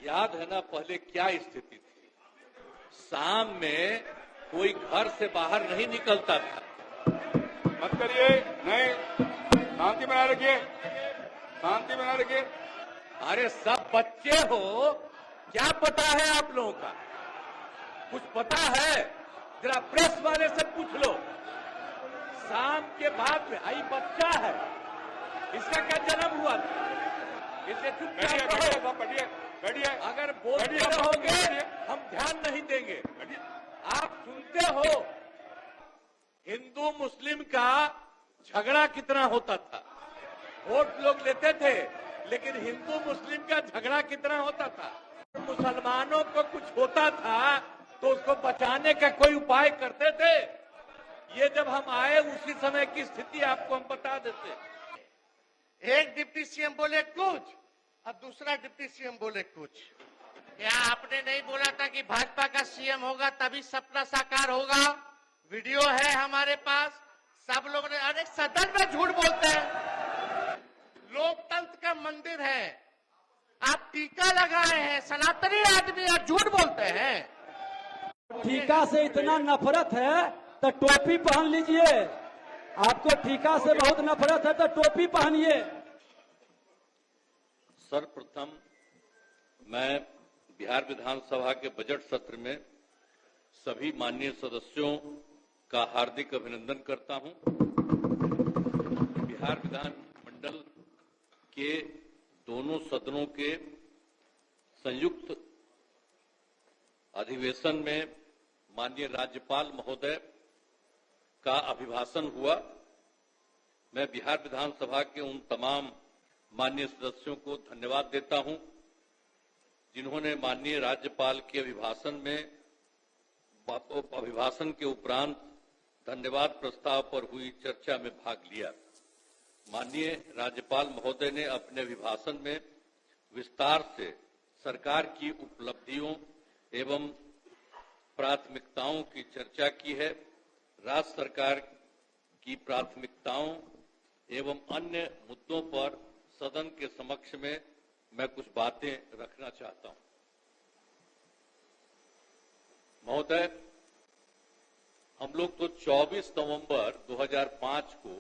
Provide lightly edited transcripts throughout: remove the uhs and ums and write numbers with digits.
याद है ना पहले क्या स्थिति थी। शाम में कोई घर से बाहर नहीं निकलता था। मत करिए, नहीं, शांति बनाए रखिए, शांति बनाए रखिए। अरे सब बच्चे हो, क्या पता है आप लोगों का? कुछ पता है? जरा प्रेस वाले से पूछ लो। शाम के बाद में आई बच्चा है, इसका क्या जन्म हुआ था? इसे चुपचाप रहो, बैठिए। अगर बोलते रहोगे हम ध्यान नहीं देंगे। आप सुनते हो हिंदू मुस्लिम का झगड़ा कितना होता था। वोट लोग लेते थे, लेकिन हिंदू मुस्लिम का झगड़ा कितना होता था। मुसलमानों को कुछ होता था तो उसको बचाने का कोई उपाय करते थे। ये जब हम आए उसी समय की स्थिति आपको हम बता देते। एक डिप्टी सीएम बोले कुछ और दूसरा डिप्टी सीएम बोले कुछ। क्या आपने नहीं बोला था कि भाजपा का सीएम होगा तभी सपना साकार होगा? वीडियो है हमारे पास, सब लोग ने। अरे सदन में झूठ बोलते हैं, लोकतंत्र का मंदिर है, आप टीका लगाए हैं, सनातनी आदमी और झूठ बोलते हैं। टीका से इतना नफरत है तो टोपी पहन लीजिए। आपको टीका से बहुत नफरत है तो टोपी पहनिए। सर्वप्रथम मैं बिहार विधानसभा के बजट सत्र में सभी माननीय सदस्यों का हार्दिक अभिनंदन करता हूं। बिहार विधानमंडल के दोनों सदनों के संयुक्त अधिवेशन में माननीय राज्यपाल महोदय का अभिभाषण हुआ। मैं बिहार विधानसभा के उन तमाम माननीय सदस्यों को धन्यवाद देता हूं जिन्होंने माननीय राज्यपाल के अभिभाषण के उपरांत धन्यवाद प्रस्ताव पर हुई चर्चा में भाग लिया। माननीय राज्यपाल महोदय ने अपने अभिभाषण में विस्तार से सरकार की उपलब्धियों एवं प्राथमिकताओं की चर्चा की है। राज्य सरकार की प्राथमिकताओं एवं अन्य मुद्दों पर सदन के समक्ष में मैं कुछ बातें रखना चाहता हूं। महोदय, हम लोग तो 24 नवंबर 2005 को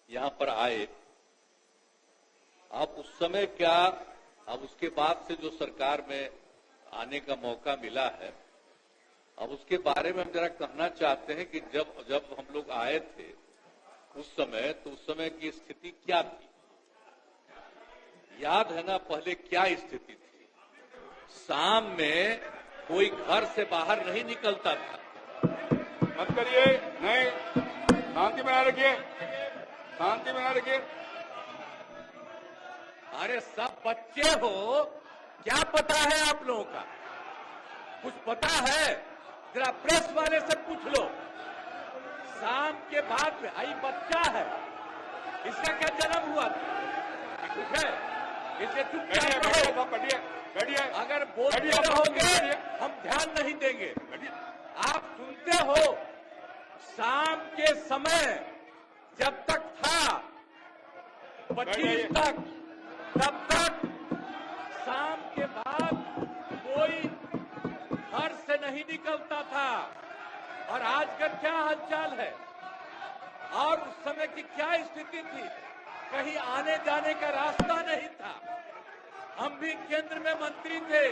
यहां पर आए। अब उस समय क्या, अब उसके बाद से जो सरकार में आने का मौका मिला है, अब उसके बारे में हम जरा कहना चाहते हैं कि जब हम लोग आए थे उस समय, तो उस समय की स्थिति क्या थी। याद है ना पहले क्या स्थिति थी। शाम में कोई घर से बाहर नहीं निकलता था। मत करिए, नहीं, शांति बनाए रखिए, शांति बनाए रखिए। अरे सब बच्चे हो, क्या पता है आप लोगों का? कुछ पता है? जरा प्रेस वाले से पूछ लो। शाम के बाद में आई बच्चा है, इसका क्या जन्म हुआ था? कुछ है? इसे चुपचाप रहो, बैठिए। अगर बोलते रहोगे हम ध्यान नहीं देंगे। आप सुनते हो शाम के समय जब तक था 25 तक, तब तक शाम के बाद कोई घर से नहीं निकलता था। और आज का क्या हालचाल है और उस समय की क्या स्थिति थी? कहीं आने जाने का रास्ता नहीं था। हम भी केंद्र में मंत्री थे,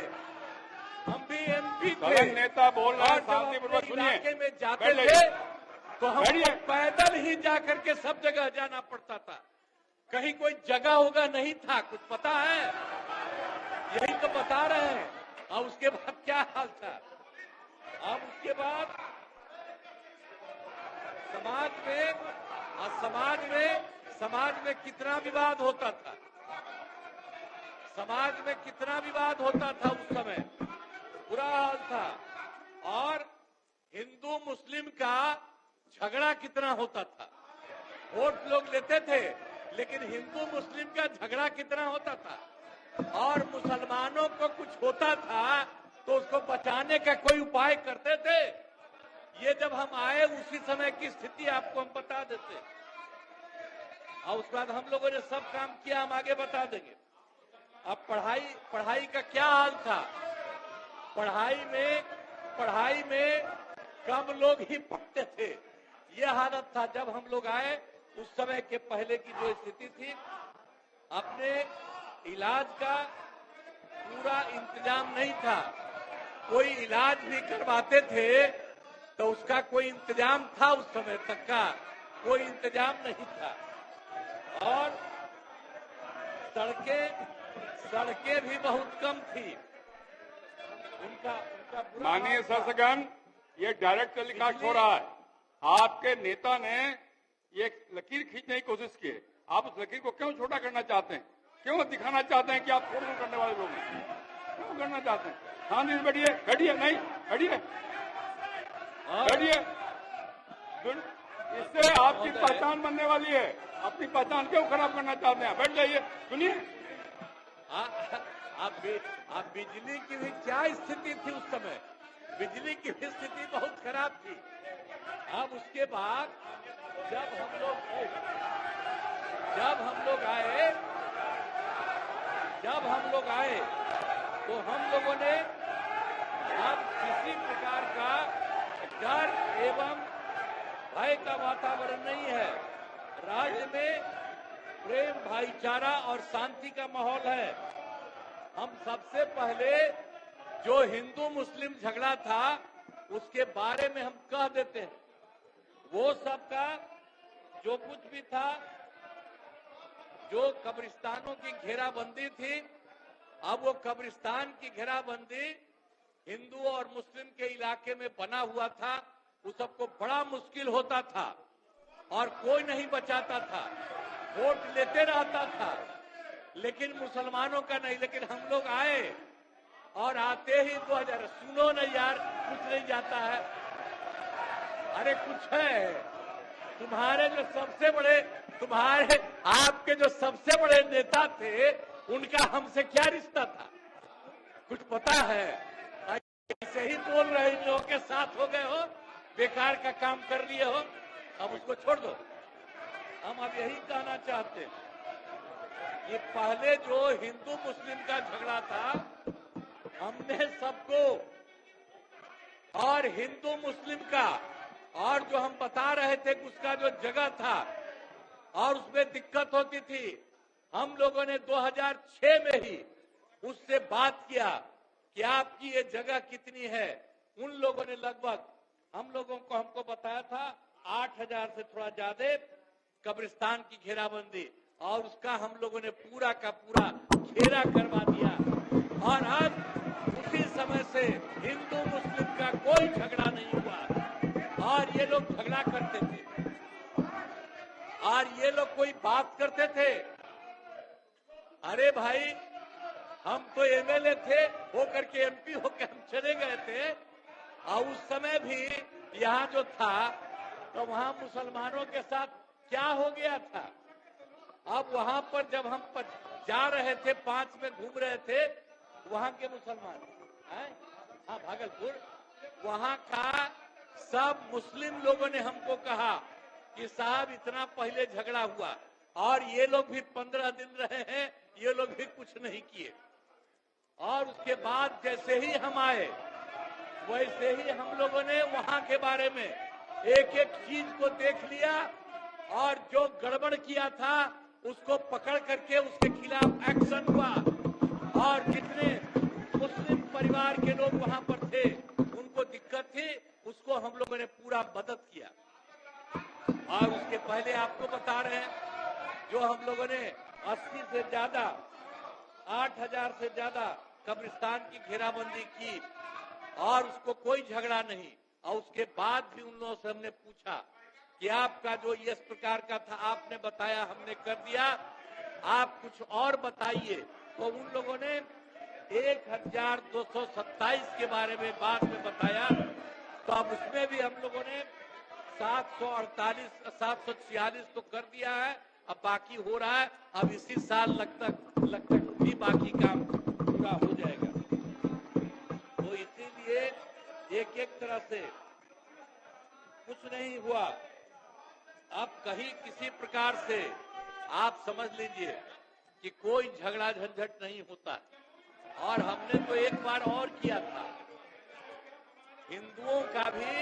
हम भी एमपी थे। नेता बोल रहा है, और शांतिपूर्वक सुनिए। इलाके में जाते थे तो हम पैदल ही जाकर के सब जगह जाना पड़ता था। कहीं कोई जगह होगा नहीं था। कुछ पता है? यही तो बता रहे हैं। और उसके बाद क्या हाल था? अब उसके बाद समाज में कितना विवाद होता था। समाज में कितना विवाद होता था उस समय, बुरा हाल था। और हिंदू मुस्लिम का झगड़ा कितना होता था। वोट लोग लेते थे, लेकिन हिंदू मुस्लिम का झगड़ा कितना होता था। और मुसलमानों को कुछ होता था तो उसको बचाने का कोई उपाय करते थे। ये जब हम आए उसी समय की स्थिति आपको हम बता देते। और उसके बाद हम लोगों ने सब काम किया, हम आगे बता देंगे। अब पढ़ाई का क्या हाल था? पढ़ाई में कम लोग ही पढ़ते थे। यह हालत था जब हम लोग आए। उस समय के पहले की जो स्थिति थी, अपने इलाज का पूरा इंतजाम नहीं था। कोई इलाज भी करवाते थे तो उसका कोई इंतजाम था? उस समय तक का कोई इंतजाम नहीं था। और सड़कें भी बहुत कम थी। उनका बुरा माननीय हाल था। शासकगण, ये डायरेक्ट टेलीकास्ट हो रहा है। आपके नेता ने ये लकीर खींचने की कोशिश की है। आप उस लकीर को क्यों छोटा करना चाहते हैं? क्यों दिखाना चाहते हैं कि आप छोड़ करने वाले लोग हैं? क्यों करना चाहते हैं? शांति से बैठिए, बैठिए, नहीं बैठिए, बैठिए। इससे आपकी पहचान बनने वाली है। अपनी पहचान क्यों खराब करना चाहते हैं? बैठ जाइए, सुनिए। आप बिजली की भी क्या स्थिति थी उस समय? बिजली की भी स्थिति बहुत खराब थी। अब उसके बाद जब हम लोग आए तो हम लोगों ने अब किसी प्रकार का डर एवं भय का वातावरण नहीं है। राज्य में प्रेम, भाईचारा और शांति का माहौल है। हम सबसे पहले जो हिंदू मुस्लिम झगड़ा था उसके बारे में हम कह देते हैं। वो सबका जो कुछ भी था, जो कब्रिस्तानों की घेराबंदी थी, अब वो कब्रिस्तान की घेराबंदी हिंदू और मुस्लिम के इलाके में बना हुआ था। उस सबको बड़ा मुश्किल होता था और कोई नहीं बचाता था। वोट लेते रहता था, लेकिन मुसलमानों का नहीं। लेकिन हम लोग आए और आते ही 2000, सुनो न यार, कुछ नहीं जाता है। अरे कुछ है। आपके जो सबसे बड़े नेता थे, उनका हमसे क्या रिश्ता था? कुछ पता है? ऐसे ही बोल रहे इन लोगों के साथ हो गए हो, बेकार का काम कर लिए हो। अब उसको छोड़ दो। हम अब यही कहना चाहते हैं, ये पहले जो हिंदू मुस्लिम का झगड़ा था, हमने सबको, और हिंदू मुस्लिम का, और जो हम बता रहे थे कि उसका जो जगह था और उसमें दिक्कत होती थी, हम लोगों ने 2006 में ही उससे बात किया कि आपकी ये जगह कितनी है। उन लोगों ने लगभग हमको बताया था 8000 से थोड़ा ज्यादा कब्रिस्तान की घेराबंदी, और उसका हम लोगों ने पूरा का पूरा घेरा करवा दिया। और आज उसी समय से हिंदू मुस्लिम का कोई झगड़ा नहीं हुआ। और ये लोग झगड़ा करते थे और ये लोग कोई बात करते थे। अरे भाई, हम तो एमएलए थे, होकर के एमपी होकर हम चले गए थे। और उस समय भी यहाँ जो था, तो वहाँ मुसलमानों के साथ क्या हो गया था। अब वहाँ पर जब हम जा रहे थे, 5 में घूम रहे थे, वहाँ के मुसलमान, हाँ भागलपुर, वहाँ का सब मुस्लिम लोगों ने हमको कहा कि साहब इतना पहले झगड़ा हुआ और ये लोग भी 15 दिन रहे हैं, ये लोग भी कुछ नहीं किए। और उसके बाद जैसे ही हम आए, वैसे ही हम लोगों ने वहां के बारे में एक एक चीज को देख लिया और जो गड़बड़ किया था उसको पकड़ करके उसके खिलाफ एक्शन हुआ। और जितने मुस्लिम परिवार के लोग वहां पर थे, उनको दिक्कत थी, उसको हम लोगों ने पूरा मदद किया। और उसके पहले आपको बता रहे हैं, जो हम लोगों ने 80 से ज्यादा, 8000 से ज्यादा कब्रिस्तान की घेराबंदी की और उसको कोई झगड़ा नहीं। और उसके बाद भी उन लोगों से हमने पूछा कि आपका जो इस प्रकार का था, आपने बताया, हमने कर दिया, आप कुछ और बताइए। तो उन लोगों ने 1227 के बारे में बाद में बताया। तो अब उसमें भी हम लोगों ने 746 तो कर दिया है, अब बाकी हो रहा है। अब इसी साल लगता भी बाकी काम पूरा हो जाएगा। तो इसीलिए एक एक तरह से कुछ नहीं हुआ। अब कहीं किसी प्रकार से आप समझ लीजिए कि कोई झगड़ा झंझट नहीं होता। और हमने तो एक बार और किया था, हिंदुओं का भी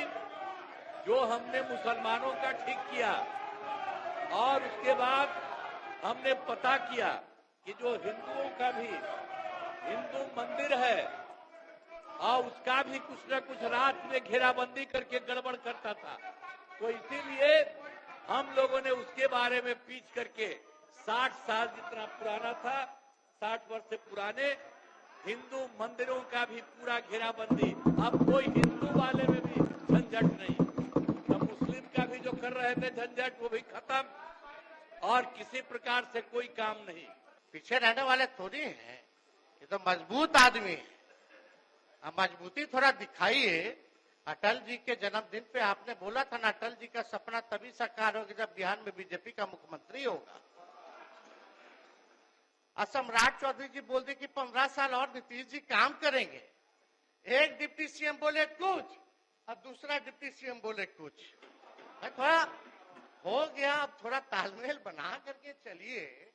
जो हमने मुसलमानों का ठीक किया, और उसके बाद हमने पता किया कि जो हिंदुओं का भी हिंदू मंदिर है और उसका भी कुछ न कुछ रात में घेराबंदी करके गड़बड़ करता था। तो इसीलिए हम लोगों ने उसके बारे में पीछ करके 60 साल जितना पुराना था, 60 वर्ष से पुराने हिंदू मंदिरों का भी पूरा घेराबंदी। अब कोई हिंदू वाले में भी झंझट नहीं, तो मुस्लिम का भी जो कर रहे थे झंझट वो भी खत्म, और किसी प्रकार से कोई काम नहीं। पीछे रहने वाले थोड़ी हैं, ये तो मजबूत आदमी है। अब मजबूती थोड़ा दिखाइए। अटल जी के जन्मदिन पे आपने बोला था ना, अटल जी का सपना तभी साकार होगा जब बिहार में बीजेपी का मुख्यमंत्री होगा। और सम्राट चौधरी जी बोल दे कि 15 साल और नीतीश जी काम करेंगे। एक डिप्टी सीएम बोले कुछ और दूसरा डिप्टी सीएम बोले कुछ। थोड़ा हो गया, अब थोड़ा तालमेल बना करके चलिए।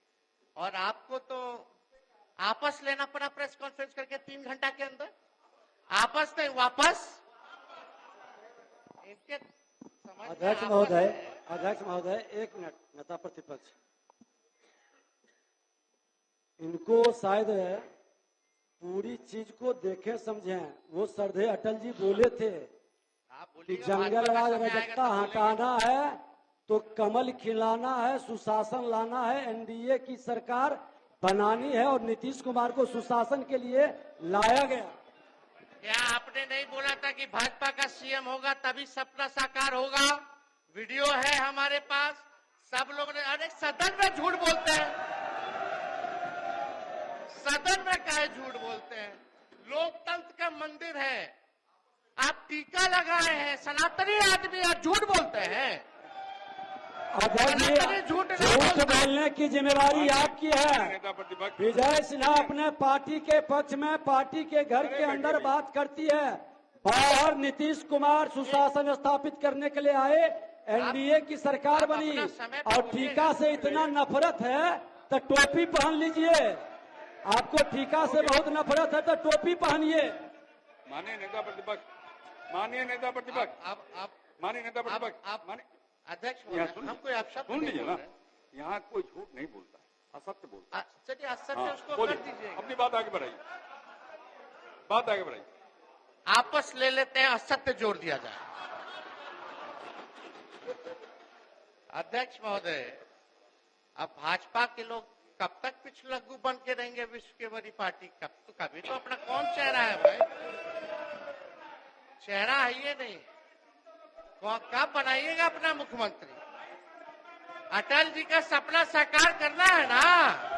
और आपको तो आपस लेना पड़ा प्रेस कॉन्फ्रेंस करके 3 घंटा के अंदर। आपस नहीं, वापस। इनके समझ में अध्यक्ष आपस महोदय, है। अध्यक्ष महोदय, 1 मिनट। नेता प्रतिपक्ष, इनको शायद पूरी चीज को देखें समझें। वो श्रद्धेय अटल जी बोले थे आप कि बोलिएगा, जंगल भाजपा का राज समय आएगा रजकता तो बोलेंगे। हटाना है तो कमल खिलाना है, सुशासन लाना है, एनडीए की सरकार बनानी है, और नीतीश कुमार को सुशासन के लिए लाया गया। क्या आपने नहीं बोला था कि भाजपा का सीएम होगा तभी सपना साकार होगा? वीडियो है हमारे पास, सब लोग ने। अरे सदन में झूठ बोलते हैं, सदन में काहे झूठ बोलते हैं? लोकतंत्र का मंदिर है, आप टीका लगाए हैं, सनातनी आदमी आप झूठ बोलते हैं। अध्यक्ष जी, झूठ नहीं झूठ बोलते। बोलने की जिम्मेवारी आपकी है। नेता प्रतिपक्ष विजय सिन्हा अपने पार्टी के पक्ष में पार्टी के घर के अंदर बात करती है, बाहर नीतीश कुमार सुशासन स्थापित करने के लिए आए, एनडीए की सरकार आप बनी, अपना समय पे और बोलिएगा। टीका से इतना नफरत है तो टोपी पहन लीजिए। आपको टीका से बहुत नफरत है तो टोपी पहनिए। माननीय नेता प्रतिपक्ष, माननीय नेता प्रतिपक्ष, आप माननीय नेता प्रतिपक्ष, आप माननीय अध्यक्ष यहाँ सुन- हम कोई अपशब्द सुन नहीं लीजिए बोल ना, रहे। यहाँ कोई झूठ नहीं बोलता, असत्य बोलता। चलिए असत्य हाँ, उसको कर बोलिए, दीजिएगा। अपनी बात आगे बढ़ाइए, बात आगे बढ़ाइए। आपस ले लेते हैं, असत्य जोड़ दिया जाए। अध्यक्ष महोदय, अब भाजपा के लोग कब तक पिछलग्गू बन के रहेंगे विश्व की बड़ी पार्टी? कभी तो अपना कौन चेहरा है भाई? चेहरा है ये नहीं। कब बनाइएगा अपना मुख्यमंत्री? अटल जी का सपना साकार करना है ना।